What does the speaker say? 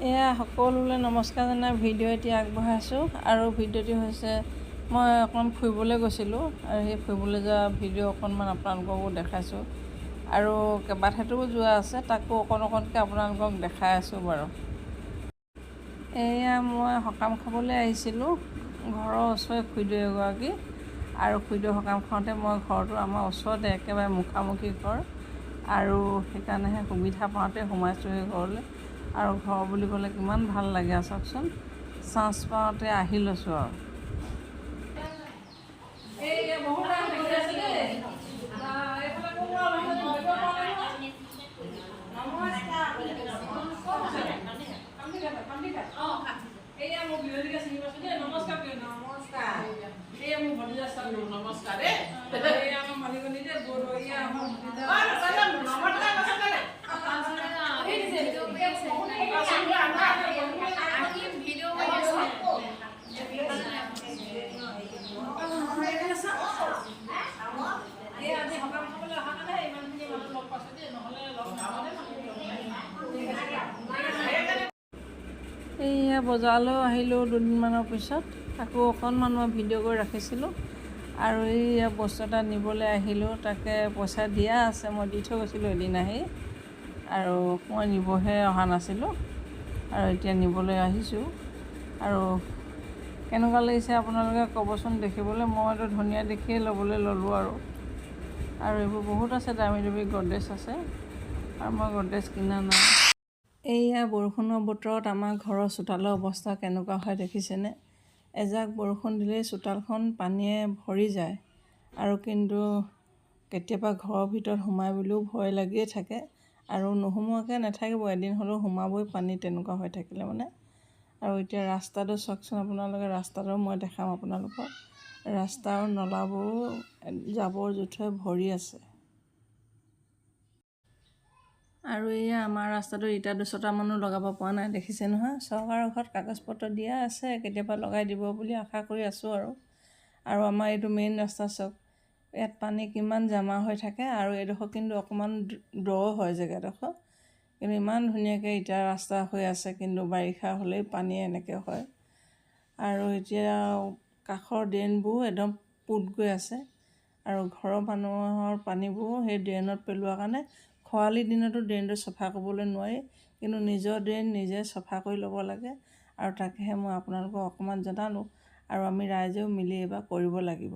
এয়া সকলোলৈ নমস্কাৰ জনাই ভিডিঅ' এতিয়া আগবঢ়াইছোঁ আৰু ভিডিঅ'টি হৈছে মই অকণমান ফুৰিবলৈ গৈছিলোঁ আৰু সেই ফুৰিবলৈ যোৱা ভিডিঅ' অকণমান আপোনালোককো দেখাইছোঁ আৰু কেইবাঠাইতো যোৱা আছে তাকো অকণকৈ আপোনালোকক দেখাই আছোঁ বাৰু। এয়া মই সকাম খাবলৈ আহিছিলোঁ ঘৰৰ ওচৰৰে খুৰীদেউ এগৰাকী আৰু খুৰীদেউ সকাম খাওঁতে মই ঘৰটো আমাৰ ওচৰতে একেবাৰে মুখামুখি ঘৰ আৰু সেইকাৰণেহে সুবিধা পাওঁতে সোমাইছোঁ সেই ঘৰলৈ আৰু ঘৰ বুলি ক'লে কিমান ভাল লাগে আৰু চাওকচোন চান্স পাওঁতে আহি লৈছোঁ আৰু। এইয়া বজাৰলৈ আহিলোঁ দুদিনমানৰ পিছত আকৌ অকণমান মই ভিডিঅ' কৰি ৰাখিছিলোঁ আৰু এইয়া বস্তু এটা নিবলৈ আহিলোঁ তাকে পইচা দিয়া আছে মই দি থৈ গৈছিলোঁ এদিন আহি আৰু মই নিবহে অহা নাছিলোঁ আৰু এতিয়া নিবলৈ আহিছোঁ আৰু কেনেকুৱা লাগিছে আপোনালোকে ক'বচোন দেখিবলৈ। মইতো ধুনীয়া দেখিয়ে ল'বলৈ ল'লোঁ আৰু এইবোৰ বহুত আছে দামী দামী গড্ৰেজ আছে আৰু মই গড্ৰেজ কিনা নাই। এইয়া বৰষুণৰ বতৰত আমাৰ ঘৰৰ চোতালৰ অৱস্থা কেনেকুৱা হয় দেখিছেনে? এজাক বৰষুণ দিলেই চোতালখন পানীয়ে ভৰি যায় আৰু কিন্তু কেতিয়াবা ঘৰৰ ভিতৰত সোমাই বুলিও ভয় লাগিয়ে থাকে আৰু নোসোমোৱাকৈ নাথাকিব, এদিন হ'লেও সোমাবই পানী তেনেকুৱা হৈ থাকিলে মানে। আৰু এতিয়া ৰাস্তাটো চাওকচোন আপোনালোকে, ৰাস্তাটো মই দেখাম আপোনালোকক। ৰাস্তাৰ নলাবোৰো জাবৰ জোথৰে ভৰি আছে আৰু এয়া আমাৰ ৰাস্তাটো ইটা 200টামানো লগাব পৰা নাই দেখিছে নহয়। চৰকাৰৰ ঘৰত কাগজ পত্ৰ দিয়া আছে, কেতিয়াবা লগাই দিব বুলি আশা কৰি আছোঁ আৰু আমাৰ এইটো মেইন ৰাস্তা চাওক, ইয়াত পানী কিমান জমা হৈ থাকে আৰু এইডোখৰ কিন্তু অকণমান দ হয় জেগাডোখৰ, কিন্তু ইমান ধুনীয়াকৈ ইটা ৰাস্তা হৈ আছে কিন্তু বাৰিষা হ'লেই পানী এনেকৈ হয়। আৰু এতিয়া কাষৰ ড্ৰেইনবোৰ একদম পোত গৈ আছে আৰু ঘৰৰ মানুহৰ পানীবোৰ সেই ড্ৰেইনত পেলোৱাৰ কাৰণে খৰালি দিনতো ড্ৰেইনটো চফা কৰিবলৈ নোৱাৰি, কিন্তু নিজৰ ড্ৰেইন নিজে চফা কৰি ল'ব লাগে আৰু তাকেহে মই আপোনালোকক অকণমান জনালোঁ আৰু আমি ৰাইজেও মিলি এইবাৰ কৰিব লাগিব।